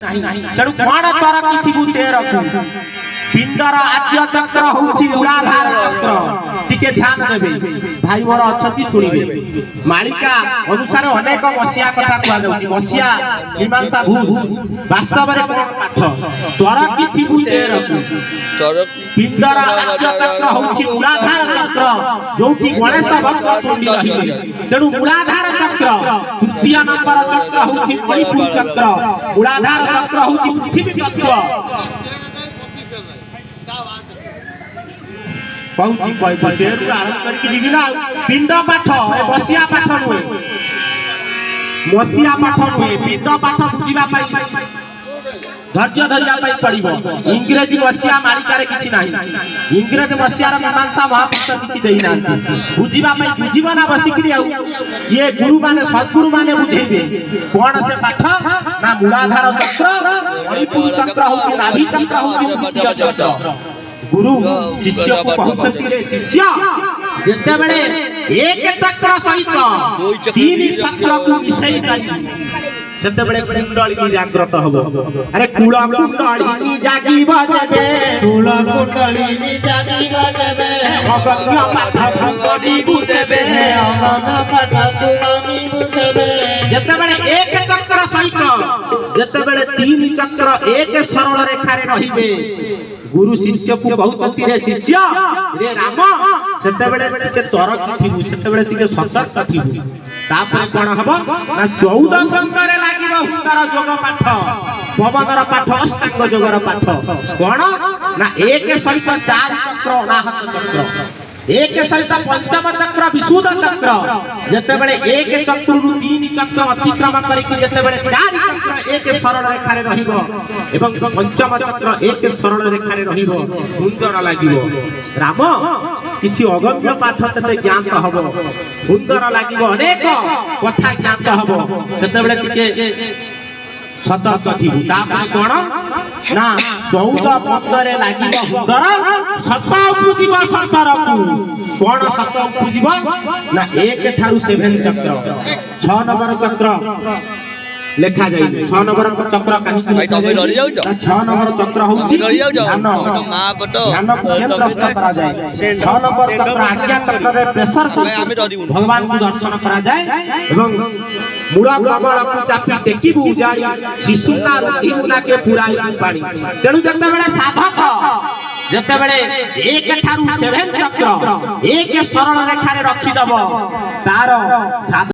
तेणु कण तर किथिबु तेरकु पिंडर आद्य चक्र होछि मूलाधार चक्र टिके ध्यान देबे भाई मोर अछंती सुनिबे मालिका अनुसार अनेक मसिया कथा कुआ जाउछि मसिया मीमांसा भू वास्तव रे कोन पाठ तर किथिबु तेरकु पिंडर आद्य चक्र होछि मूलाधार चक्र जोटी गणेश भक्त तुंडी रहिबे तेणु मूलाधार चक्र तृतीय नंबर चक्र होछि मणिपुर चक्र मूलाधार चक्र होछि पृथ्वी तत्व बहुती कोई बडेरु आरंभ करके दिबिना पिंड पाठ ए बसिया पाठ नुए मसिया पाठ नुए पिंड पाठ बुझिबा पाई धैर्य धरिया पाई पड़िबो इंग्रेजी मसिया मालिका रे किछि नाही इंग्रेज मसिया रे मीमांसा महापुरुष किछि देई नांती बुझिबा पाई बुझिबो ना बसिकरी आउ ये गुरु माने सद्गुरु माने बुझेबे कोन से पाठ ना मूलाधार चक्र मणिपुर चक्र होछि नाभि चक्र होछि तृतीय चक्र गुरु शिष्य को कहउछंती रे शिष्य जेते बेले एक चक्र सहित तीन चक्र को मिसई करी सेते बेले कुंडलिनी जागृत हबो अरे कुल कुंडलिनी जागी बजेबे कुल कुंडलिनी जागी बजेबे अगम्य पाठ कुंडली बुदेबे अगम्य पाठ कुंडली बुदेबे जेते बेले एक चक्र सहित जेते बेले तीन चक्र एक सरल रेखा रे रहिबे गुरु शिष्य को कहउछंती रे शिष्य रे राम सेते बेले टिके तरक थिबु सेते बेले टिके सतर्क थिबु तापर कोन हबो ना 14 पंतरे लागिबो हुंदार जोग पाठ पवनर पाठ अष्टांग जोगर पाठ कोन ना एक सहित चार चक्र अनाहत चक्र एक सहित पंचम चक्र विशुद्ध चक्र जेते बेले एक चक्र रु तीन चक्र अतिक्रम करिक जेते बेले चार चक्र एक सरल रेखा रे रहिबो एवं पंचम चक्र एक सरल रेखा रे रहिबो सुंदर लागिबो राम किछि अगम्य पाठ तते ज्ञान हबो सुंदर लागिबो अनेक कथा ज्ञान हबो सेते बेले टिके सतर्क थिबु तापर कोन ना 14 पंतरे लागिबो हुंदर सत उपजिबो सतरकु कोन सत उपजिबो ना 1 ठारू 7 चक्र 6 नंबर चक्र लेखा जाई 6 नंबर चक्र काहि भाई तमे लड़ी जाउ 6 नंबर चक्र होउची ध्यान ध्यान केंद्र स्थ करा जाए 6 नंबर चक्र आज्ञा चक्र रे प्रेशर भगवान को दर्शन करा जाए एवं मूला कमल को चापी टेकीबु उजाड़ी शिशुना रुधि मुना के पुराई पानी तेनु जते बेले साधक जते बेले 1 ठारू 7 चक्र एक सरल रेखा रे रखि दबो तार